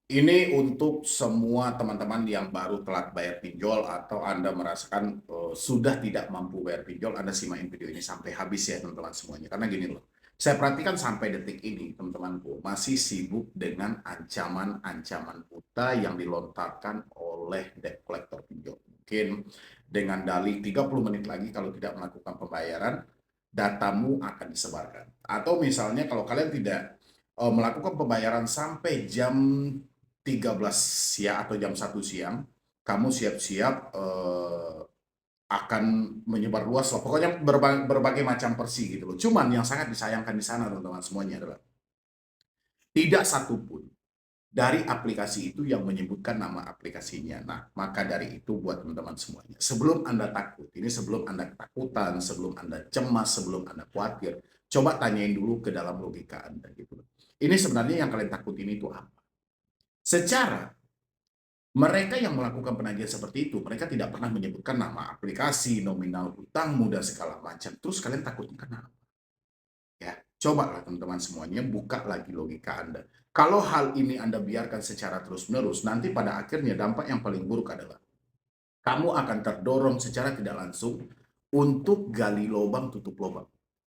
Ini untuk semua teman-teman yang baru telat bayar pinjol atau Anda merasakan sudah tidak mampu bayar pinjol, Anda simain video ini sampai habis ya teman-teman semuanya. Karena gini loh, saya perhatikan sampai detik ini teman-temanku masih sibuk dengan ancaman-ancaman buta yang dilontarkan oleh debt collector pinjol. Mungkin dengan dalih 30 menit lagi kalau tidak melakukan pembayaran, datamu akan disebarkan. Atau misalnya kalau kalian tidak melakukan pembayaran sampai jam 13 siang atau jam 1 siang, kamu siap-siap akan menyebar luas lah. Pokoknya berbagai macam versi gitu loh. Cuman yang sangat disayangkan di sana teman-teman semuanya adalah tidak satupun dari aplikasi itu yang menyebutkan nama aplikasinya. Nah, maka dari itu buat teman-teman semuanya, sebelum Anda takut, ini sebelum Anda ketakutan, sebelum Anda cemas, sebelum Anda khawatir, coba tanyain dulu ke dalam logika Anda gitu loh. Ini sebenarnya yang kalian takutin itu apa? Secara mereka yang melakukan penagihan seperti itu, mereka tidak pernah menyebutkan nama aplikasi, nominal hutangmu, dan segala macam. Terus kalian takutnya kenapa? Ya, cobalah teman-teman semuanya buka lagi logika Anda. Kalau hal ini Anda biarkan secara terus-menerus, nanti pada akhirnya dampak yang paling buruk adalah kamu akan terdorong secara tidak langsung untuk gali lubang tutup lubang.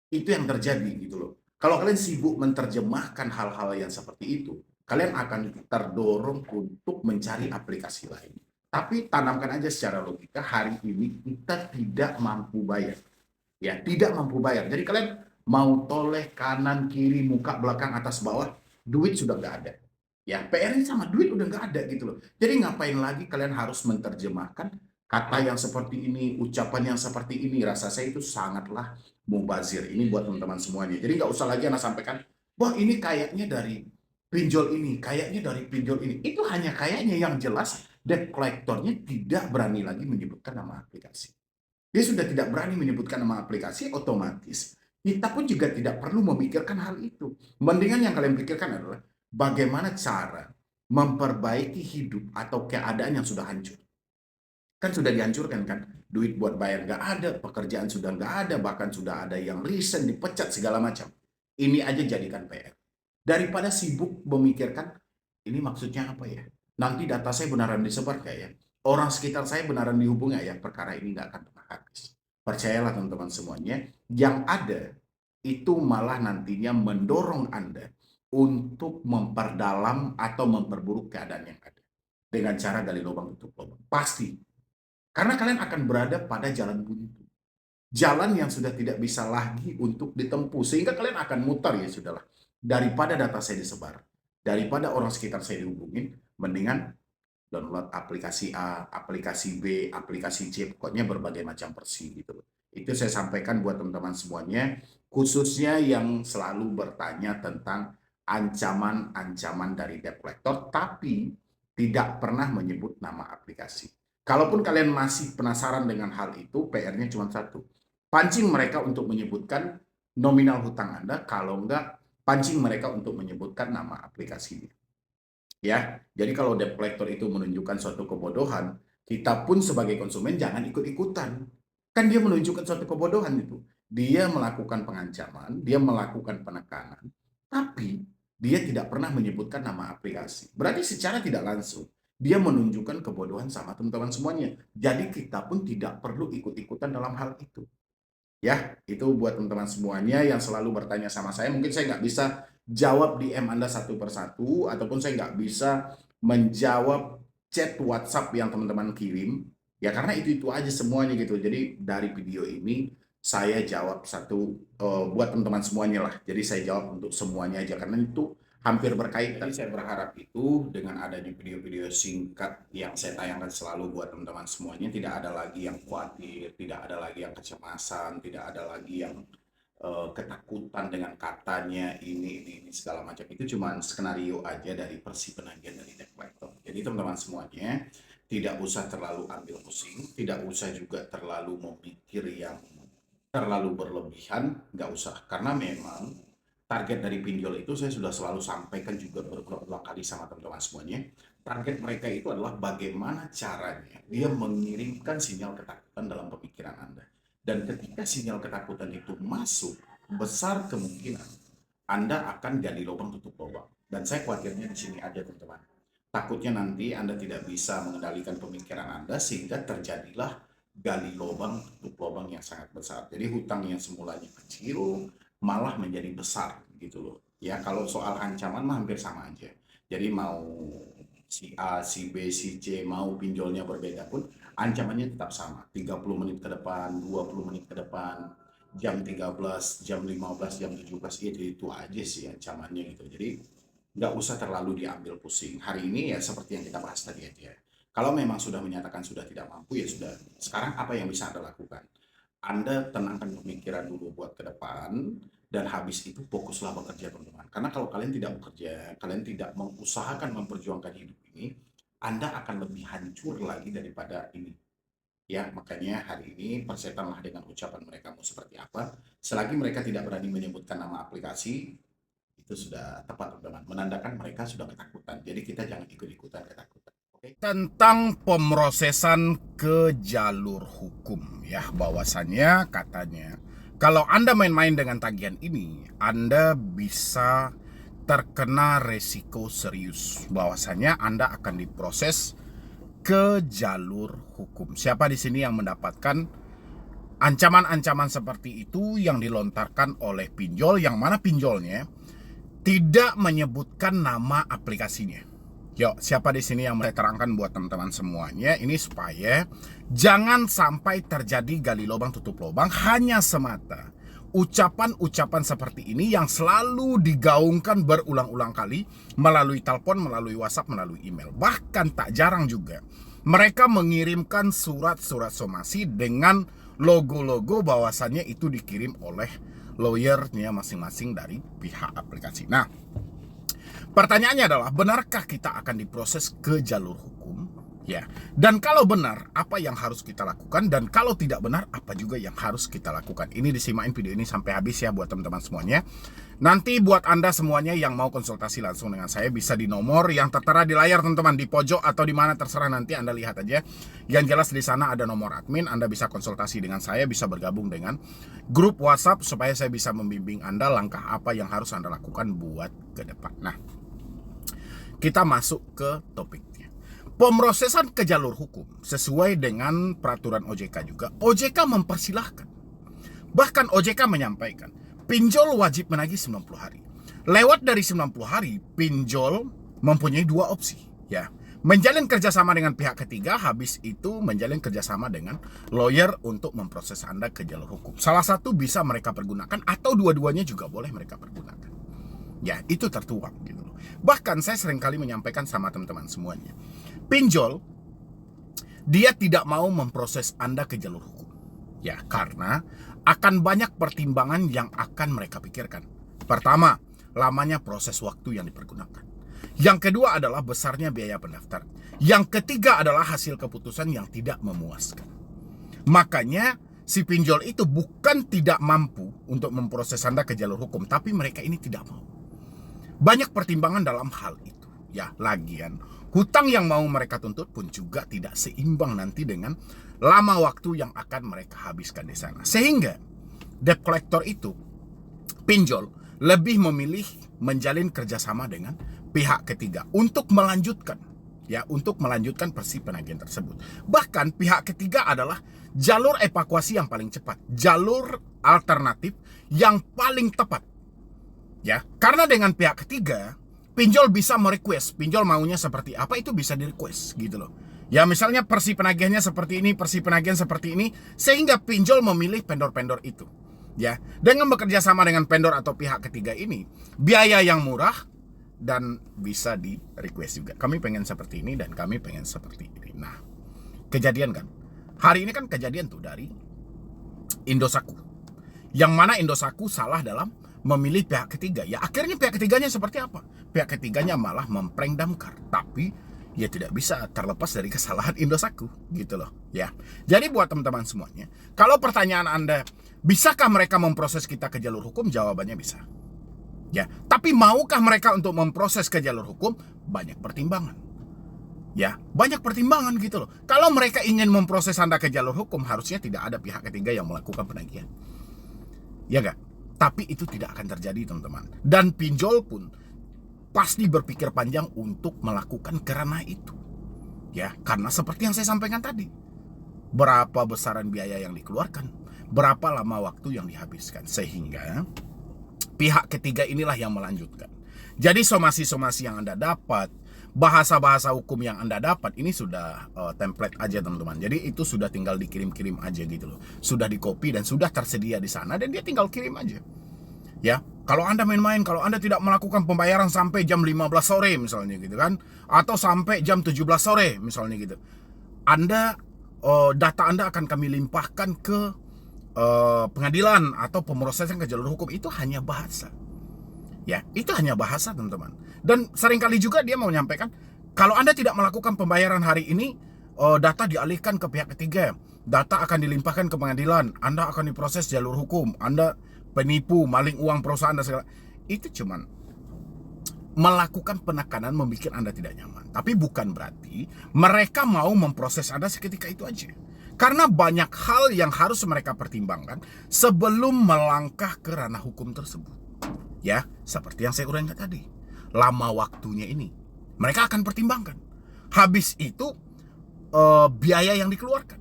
Itu yang terjadi gitu loh. Kalau kalian sibuk menerjemahkan hal-hal yang seperti itu, kalian akan terdorong untuk mencari aplikasi lain. Tapi tanamkan aja secara logika, hari ini kita tidak mampu bayar. Ya, tidak mampu bayar. Jadi kalian mau toleh kanan, kiri, muka, belakang, atas, bawah, duit sudah nggak ada. Ya, PR-nya sama duit udah nggak ada gitu loh. Jadi ngapain lagi kalian harus menerjemahkan kata yang seperti ini, ucapan yang seperti ini. Rasa saya itu sangatlah mubazir. Ini buat teman-teman semuanya. Jadi nggak usah lagi Anda sampaikan, wah ini kayaknya dari pinjol ini, kayaknya dari pinjol ini. Itu hanya kayaknya, yang jelas debt collector-nya tidak berani lagi menyebutkan nama aplikasi. Dia sudah tidak berani menyebutkan nama aplikasi, otomatis kita pun juga tidak perlu memikirkan hal itu. Mendingan yang kalian pikirkan adalah bagaimana cara memperbaiki hidup atau keadaan yang sudah hancur. Kan sudah dihancurkan kan, duit buat bayar nggak ada, pekerjaan sudah nggak ada, bahkan sudah ada yang resign, dipecat segala macam. Ini aja jadikan PR. Daripada sibuk memikirkan ini maksudnya apa ya, nanti data saya benaran disebar kayak ya, orang sekitar saya benaran dihubungi ya, perkara ini nggak akan pernah habis. Percayalah teman-teman semuanya, yang ada itu malah nantinya mendorong Anda untuk memperdalam atau memperburuk keadaan yang ada dengan cara gali lubang tutup lubang. Pasti. Karena kalian akan berada pada jalan buntu. Jalan yang sudah tidak bisa lagi untuk ditempuh. Sehingga kalian akan mutar, ya sudahlah. Daripada data saya disebar, daripada orang sekitar saya dihubungin, mendingan download aplikasi A, aplikasi B, aplikasi C, pokoknya berbagai macam versi gitu. Itu saya sampaikan buat teman-teman semuanya, khususnya yang selalu bertanya tentang ancaman-ancaman dari debt collector, tapi tidak pernah menyebut nama aplikasi. Kalaupun kalian masih penasaran dengan hal itu, PR-nya cuma satu. Pancing mereka untuk menyebutkan nominal hutang Anda, kalau enggak, pancing mereka untuk menyebutkan nama aplikasinya. Ya, jadi kalau debt collector itu menunjukkan suatu kebodohan, kita pun sebagai konsumen jangan ikut-ikutan. Kan dia menunjukkan suatu kebodohan itu. Dia melakukan pengancaman, dia melakukan penekanan, tapi dia tidak pernah menyebutkan nama aplikasi. Berarti secara tidak langsung, dia menunjukkan kebodohan sama teman-teman semuanya. Jadi kita pun tidak perlu ikut-ikutan dalam hal itu. Ya, itu buat teman-teman semuanya yang selalu bertanya sama saya. Mungkin saya nggak bisa jawab DM Anda satu persatu, ataupun saya nggak bisa menjawab chat WhatsApp yang teman-teman kirim. Ya, karena itu aja semuanya gitu. Jadi dari video ini saya jawab satu buat teman-teman semuanya lah. Jadi saya jawab untuk semuanya aja karena itu hampir berkaitan. Jadi saya berharap itu dengan adanya video-video singkat yang saya tayangkan selalu buat teman-teman semuanya, tidak ada lagi yang khawatir, tidak ada lagi yang kecemasan, tidak ada lagi yang ketakutan dengan katanya ini segala macam. Itu cuma skenario aja dari versi penagihan dari debt collector. Jadi teman-teman semuanya tidak usah terlalu ambil pusing, tidak usah juga terlalu memikir yang terlalu berlebihan, nggak usah. Karena memang target dari pinjol itu saya sudah selalu sampaikan juga berulang kali sama teman-teman semuanya. Target mereka itu adalah bagaimana caranya dia mengirimkan sinyal ketakutan dalam pemikiran Anda. Dan ketika sinyal ketakutan itu masuk, besar kemungkinan Anda akan gali lubang tutup lubang. Dan saya khawatirnya di sini aja teman-teman. Takutnya nanti Anda tidak bisa mengendalikan pemikiran Anda sehingga terjadilah gali lubang, tutup lubang yang sangat besar. Jadi hutang yang semulanya kecil malah menjadi besar gitu loh. Ya, kalau soal ancaman mah hampir sama aja. Jadi mau si A, si B, si C mau pinjolnya berbeda pun ancamannya tetap sama. 30 menit ke depan, 20 menit ke depan, jam 13, jam 15, jam 17, itu aja sih ancamannya gitu. Jadi nggak usah terlalu diambil pusing. Hari ini ya seperti yang kita bahas tadi aja. Kalau memang sudah menyatakan sudah tidak mampu, ya sudah. Sekarang apa yang bisa Anda lakukan? Anda tenangkan pemikiran dulu buat ke depan, dan habis itu fokuslah bekerja, teman-teman. Karena kalau kalian tidak bekerja, kalian tidak mengusahakan memperjuangkan hidup ini, Anda akan lebih hancur lagi daripada ini. Ya, makanya hari ini persetanlah dengan ucapan mereka mau seperti apa. Selagi mereka tidak berani menyebutkan nama aplikasi, itu sudah tepat, teman-teman. Menandakan mereka sudah ketakutan. Jadi kita jangan ikut-ikutan ketakutan. Oke? Tentang pemrosesan ke jalur hukum, ya, bahwasannya katanya kalau Anda main-main dengan tagihan ini, Anda bisa terkena resiko serius, bahwasannya Anda akan diproses ke jalur hukum. Siapa di sini yang mendapatkan ancaman-ancaman seperti itu yang dilontarkan oleh pinjol, yang mana pinjolnya tidak menyebutkan nama aplikasinya? Yuk, siapa di sini yang mau terangkan buat teman-teman semuanya ini supaya jangan sampai terjadi gali lubang tutup lubang hanya semata ucapan-ucapan seperti ini yang selalu digaungkan berulang-ulang kali melalui telepon, melalui WhatsApp, melalui email. Bahkan tak jarang juga mereka mengirimkan surat-surat somasi dengan logo-logo bahwasannya itu dikirim oleh lawyernya masing-masing dari pihak aplikasi. Nah, pertanyaannya adalah, benarkah kita akan diproses ke jalur hukum? Ya. Dan kalau benar, apa yang harus kita lakukan? Dan kalau tidak benar, apa juga yang harus kita lakukan? Ini disimain video ini sampai habis ya buat teman-teman semuanya. Nanti buat Anda semuanya yang mau konsultasi langsung dengan saya bisa di nomor yang tertera di layar, teman-teman, di pojok atau di mana terserah, nanti Anda lihat aja. Yang jelas di sana ada nomor admin, Anda bisa konsultasi dengan saya, bisa bergabung dengan grup WhatsApp supaya saya bisa membimbing Anda langkah apa yang harus Anda lakukan buat ke depan. Nah, kita masuk ke topiknya. Pemrosesan ke jalur hukum sesuai dengan peraturan OJK juga. OJK mempersilahkan. Bahkan OJK menyampaikan, pinjol wajib menagih 90 hari. Lewat dari 90 hari, pinjol mempunyai dua opsi, ya. Menjalin kerjasama dengan pihak ketiga, habis itu menjalin kerjasama dengan lawyer untuk memproses Anda ke jalur hukum. Salah satu bisa mereka pergunakan atau dua-duanya juga boleh mereka pergunakan. Ya, itu tertuang gitu loh. Bahkan saya seringkali menyampaikan sama teman-teman semuanya, pinjol dia tidak mau memproses Anda ke jalur hukum. Ya, karena akan banyak pertimbangan yang akan mereka pikirkan. Pertama, lamanya proses waktu yang dipergunakan. Yang kedua adalah besarnya biaya pendaftaran. Yang ketiga adalah hasil keputusan yang tidak memuaskan. Makanya si pinjol itu bukan tidak mampu untuk memproses Anda ke jalur hukum, tapi mereka ini tidak mau. Banyak pertimbangan dalam hal itu. Ya, lagian hutang yang mau mereka tuntut pun juga tidak seimbang nanti dengan lama waktu yang akan mereka habiskan di sana. Sehingga debt collector itu, pinjol, lebih memilih menjalin kerjasama dengan pihak ketiga untuk melanjutkan, ya, untuk melanjutkan persi penagihan tersebut. Bahkan pihak ketiga adalah jalur evakuasi yang paling cepat, jalur alternatif yang paling tepat, ya. Karena dengan pihak ketiga, pinjol bisa merequest, pinjol maunya seperti apa itu bisa direquest gitu loh. Ya, misalnya persi penagihannya seperti ini, persi penagihan seperti ini, sehingga pinjol memilih vendor-vendor itu. Ya, dengan bekerja sama dengan vendor atau pihak ketiga ini, biaya yang murah dan bisa di request juga. Kami pengen seperti ini dan kami pengen seperti ini. Nah, kejadian kan, hari ini kan kejadian tuh dari Indosat. Yang mana Indosat salah dalam memilih pihak ketiga. Ya, akhirnya pihak ketiganya seperti apa? Pihak ketiganya malah memprank Damkar. Tapi ya tidak bisa terlepas dari kesalahan Indosat gitu loh, ya. Jadi buat teman-teman semuanya, kalau pertanyaan Anda, bisakah mereka memproses kita ke jalur hukum? Jawabannya bisa. Ya, tapi maukah mereka untuk memproses ke jalur hukum? Banyak pertimbangan. Ya, banyak pertimbangan gitu loh. Kalau mereka ingin memproses Anda ke jalur hukum, harusnya tidak ada pihak ketiga yang melakukan penagihan. Ya enggak? Tapi itu tidak akan terjadi, teman-teman. Dan pinjol pun pasti berpikir panjang untuk melakukan kerana itu. Ya, karena seperti yang saya sampaikan tadi, berapa besaran biaya yang dikeluarkan, berapa lama waktu yang dihabiskan, sehingga pihak ketiga inilah yang melanjutkan. Jadi somasi-somasi yang Anda dapat, bahasa-bahasa hukum yang Anda dapat, ini sudah template aja teman-teman. Jadi itu sudah tinggal dikirim-kirim aja gitu loh. Sudah di-copy dan sudah tersedia di sana dan dia tinggal kirim aja. Ya, kalau Anda main-main, kalau Anda tidak melakukan pembayaran sampai jam 15 sore misalnya gitu kan, atau sampai jam 17 sore misalnya gitu, data Anda akan kami limpahkan ke pengadilan atau pemrosesan ke jalur hukum. Itu hanya bahasa. Ya, itu hanya bahasa teman-teman. Dan seringkali juga dia mau menyampaikan, kalau Anda tidak melakukan pembayaran hari ini, data dialihkan ke pihak ketiga, data akan dilimpahkan ke pengadilan, Anda akan diproses jalur hukum, Anda penipu, maling uang perusahaan dan segala. Itu cuman melakukan penekanan, membuat Anda tidak nyaman. Tapi bukan berarti mereka mau memproses Anda seketika itu aja. Karena banyak hal yang harus mereka pertimbangkan sebelum melangkah ke ranah hukum tersebut. Ya, seperti yang saya uraikan tadi, lama waktunya ini mereka akan pertimbangkan. Habis itu biaya yang dikeluarkan,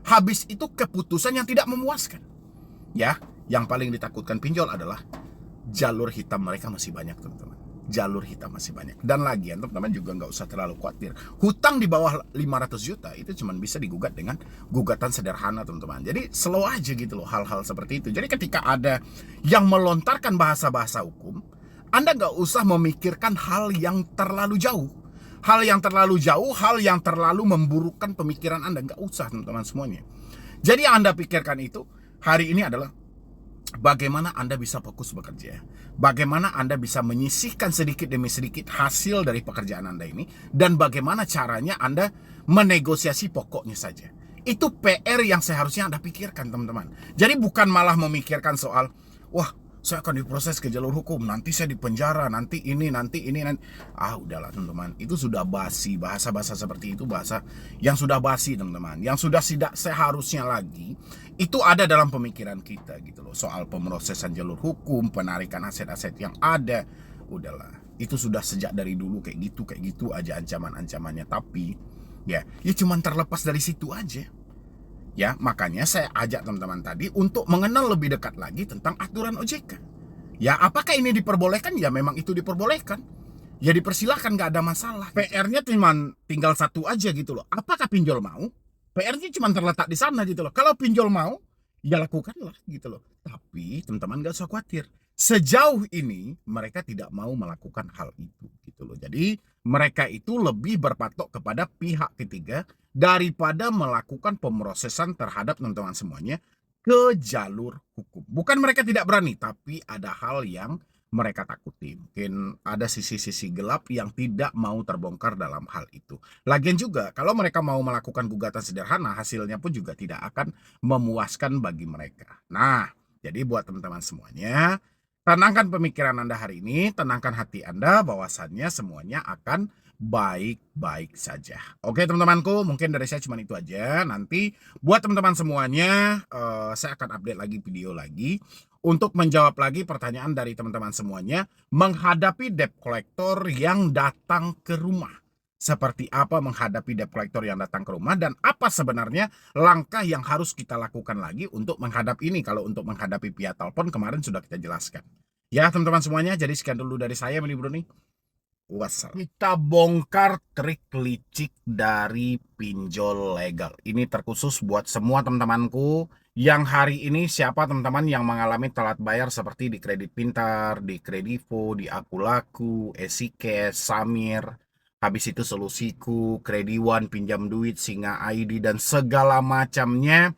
habis itu keputusan yang tidak memuaskan. Ya, yang paling ditakutkan pinjol adalah jalur hitam mereka masih banyak teman-teman. Jalur hitam masih banyak. Dan lagian teman-teman juga nggak usah terlalu khawatir. Hutang di bawah 500 juta itu cuma bisa digugat dengan gugatan sederhana teman-teman. Jadi slow aja gitu loh hal-hal seperti itu. Jadi ketika ada yang melontarkan bahasa-bahasa hukum, Anda nggak usah memikirkan hal yang terlalu jauh. Hal yang terlalu jauh, hal yang terlalu memburukkan pemikiran Anda. Nggak usah teman-teman semuanya. Jadi yang Anda pikirkan itu hari ini adalah bagaimana Anda bisa fokus bekerja, bagaimana Anda bisa menyisihkan sedikit demi sedikit hasil dari pekerjaan Anda ini, dan bagaimana caranya Anda menegosiasi pokoknya saja. Itu PR yang seharusnya Anda pikirkan teman-teman. Jadi bukan malah memikirkan soal, wah saya akan diproses ke jalur hukum, nanti saya dipenjara, nanti ini. Udahlah teman-teman, itu sudah basi. Bahasa-bahasa seperti itu bahasa yang sudah basi teman-teman, yang sudah tidak seharusnya lagi itu ada dalam pemikiran kita gitu loh. Soal pemrosesan jalur hukum, penarikan aset-aset yang ada, udahlah, itu sudah sejak dari dulu kayak gitu aja ancaman-ancamannya. Tapi ya cuman terlepas dari situ aja. Ya, makanya saya ajak teman-teman tadi untuk mengenal lebih dekat lagi tentang aturan OJK. Ya, apakah ini diperbolehkan? Ya, memang itu diperbolehkan. Ya, dipersilahkan, nggak ada masalah. PR-nya cuma tinggal satu aja gitu loh. Apakah pinjol mau? PR-nya cuma terletak di sana gitu loh. Kalau pinjol mau, ya lakukanlah gitu loh. Tapi teman-teman nggak usah khawatir. Sejauh ini mereka tidak mau melakukan hal itu gitu loh. Jadi mereka itu lebih berpatok kepada pihak ketiga daripada melakukan pemrosesan terhadap teman-teman semuanya ke jalur hukum. Bukan mereka tidak berani, tapi ada hal yang mereka takuti. Mungkin ada sisi-sisi gelap yang tidak mau terbongkar dalam hal itu. Lagian juga kalau mereka mau melakukan gugatan sederhana, hasilnya pun juga tidak akan memuaskan bagi mereka. Nah, jadi buat teman-teman semuanya, tenangkan pemikiran Anda hari ini, tenangkan hati Anda bahwasannya semuanya akan baik-baik saja. Oke teman-temanku, mungkin dari saya cuma itu aja. Nanti buat teman-teman semuanya, saya akan update lagi video lagi untuk menjawab lagi pertanyaan dari teman-teman semuanya menghadapi debt collector yang datang ke rumah. Seperti apa menghadapi debt collector yang datang ke rumah, dan apa sebenarnya langkah yang harus kita lakukan lagi untuk menghadapi ini. Kalau untuk menghadapi via telepon kemarin sudah kita jelaskan. Ya teman-teman semuanya, jadi sekian dulu dari saya, Mini Bro nih. Wassalam. Kita bongkar trik licik dari pinjol legal. Ini terkhusus buat semua teman-temanku yang hari ini, siapa teman-teman yang mengalami telat bayar seperti di Kredit Pintar, di Kredivo, di Akulaku, EasyCash, Samir, habis itu Solusiku, Krediwan, Pinjam Duit, Singa ID, dan segala macamnya.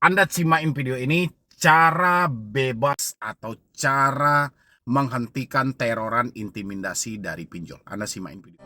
Anda simain video ini, cara bebas atau cara menghentikan teroran intimidasi dari pinjol. Anda simain video.